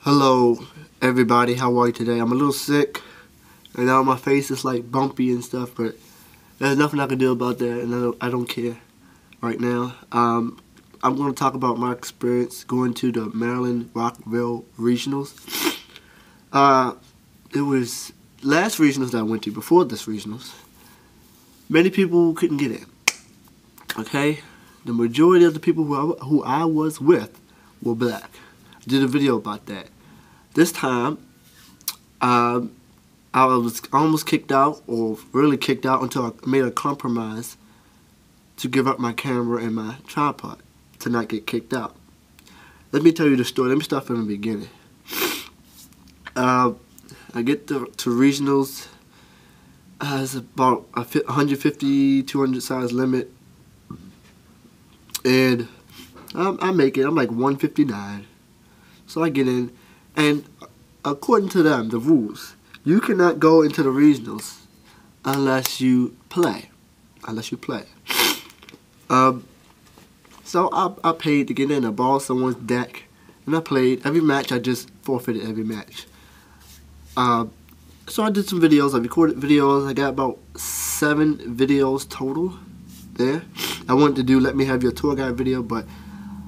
Hello everybody, how are you today? I'm a little sick and now my face is like bumpy and stuff, but there's nothing I can do about that, and I don't care right now. I'm going to talk about my experience going to the Maryland Rockville Regionals. It was last regionals that I went to, before this regionals. Many people couldn't get in. Okay? The majority of the people who I was with were black. I did a video about that. This time, I was almost kicked out, or really kicked out, until I made a compromise to give up my camera and my tripod to not get kicked out. Let me tell you the story. Let me start from the beginning. I get to regionals. It's about a 150, 200 size limit. And I make it. I'm like 159. So I get in. And according to them, the rules, you cannot go into the regionals unless you play. So I paid to get in. I borrowed someone's deck. And I played. Every match, I just forfeited every match. So I did some videos. I recorded videos. I got about 7 videos total there. I wanted to do Let Me Have Your Tour Guide video, but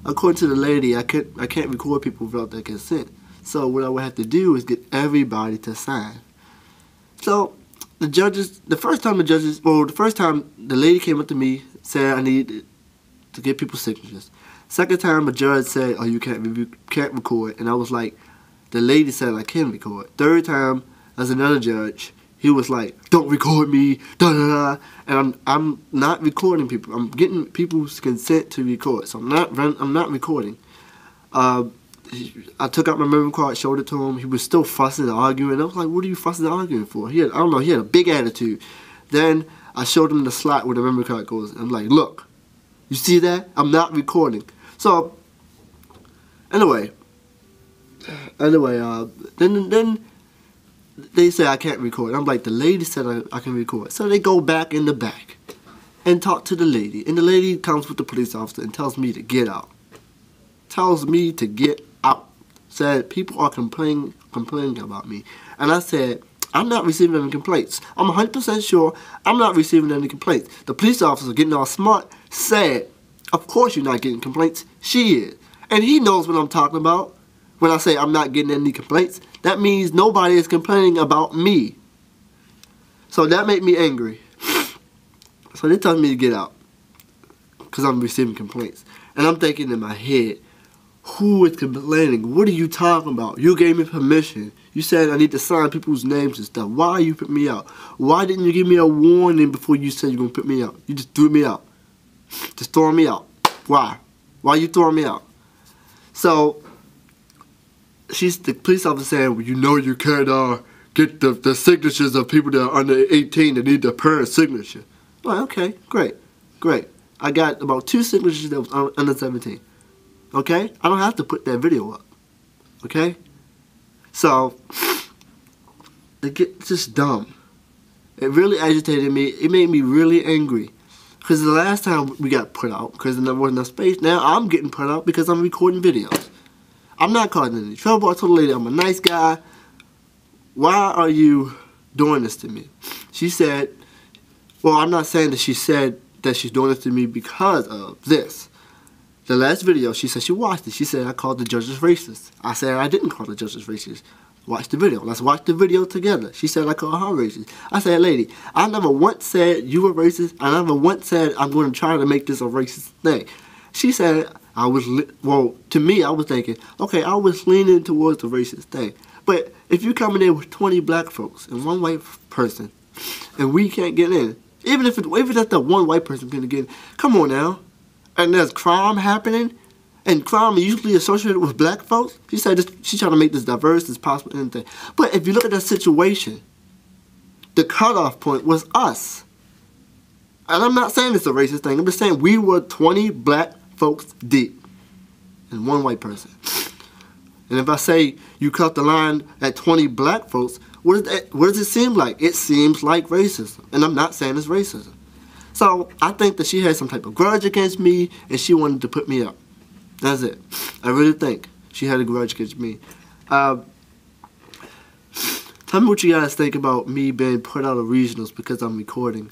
according to the lady, I can't record people without their consent. So what I would have to do is get everybody to sign. So the first time the lady came up to me, said I need to get people's signatures. Second time, a judge said, "Oh, you can't record," and I was like, the lady said I can record. Third time, as another judge, he was like, "Don't record me, da da da," and I'm not recording people. I'm getting people's consent to record, so I'm not recording. I took out my memory card, showed it to him. He was still fussing and arguing. I was like, "What are you fussing and arguing for?" I don't know, he had a big attitude. Then I showed him the slot where the memory card goes. I'm like, "Look, you see that? I'm not recording." So anyway, then they say I can't record. I'm like, the lady said I can record. So they go back in the back and talk to the lady. And the lady comes with the police officer and tells me to get out. Tells me to get out. Said people are complaining about me. And I said, I'm not receiving any complaints. I'm 100% sure I'm not receiving any complaints. The police officer, getting all smart, said, "Of course you're not getting complaints. She is." And he knows what I'm talking about. When I say I'm not getting any complaints, that means nobody is complaining about me. So that made me angry. So they told me to get out because I'm receiving complaints. And I'm thinking in my head, who is complaining? What are you talking about? You gave me permission. You said I need to sign people's names and stuff. Why you put me out? Why didn't you give me a warning before you said you're going to put me out? You just threw me out. Just throwing me out. Why? Why are you throwing me out? So the police officer saying, "Well, you know you can't get the signatures of people that are under 18 that need their parents' signature." I'm like, okay, great. I got about 2 signatures that was under 17. Okay? I don't have to put that video up. Okay? So it gets just dumb. It really agitated me. It made me really angry. Because the last time we got put out, because there wasn't enough space, now I'm getting put out because I'm recording videos. I'm not causing any trouble. I told the lady I'm a nice guy. Why are you doing this to me? She said, well, I'm not saying that she said that she's doing this to me because of this. The last video, she said she watched it. She said I called the judges racist. I said I didn't call the judges racist. Watch the video. Let's watch the video together. She said I called her racist. I said, lady, I never once said you were racist. I never once said I'm going to try to make this a racist thing. She said to me, I was thinking, okay, I was leaning towards the racist thing. But if you're coming in with 20 black folks and 1 white person, and we can't get in, even if that's the 1 white person going to get in, come on now. And there's crime happening, and crime is usually associated with black folks. She said she's trying to make this diverse as possible and anything. But if you look at that situation, the cutoff point was us. And I'm not saying it's a racist thing. I'm just saying we were 20 black folks deep and 1 white person. And if I say you cut the line at 20 black folks, what does it seem like? It seems like racism. And I'm not saying it's racism. So I think that she had some type of grudge against me and she wanted to put me up. That's it. I really think she had a grudge against me. Tell me what you guys think about me being put out of regionals because I'm recording.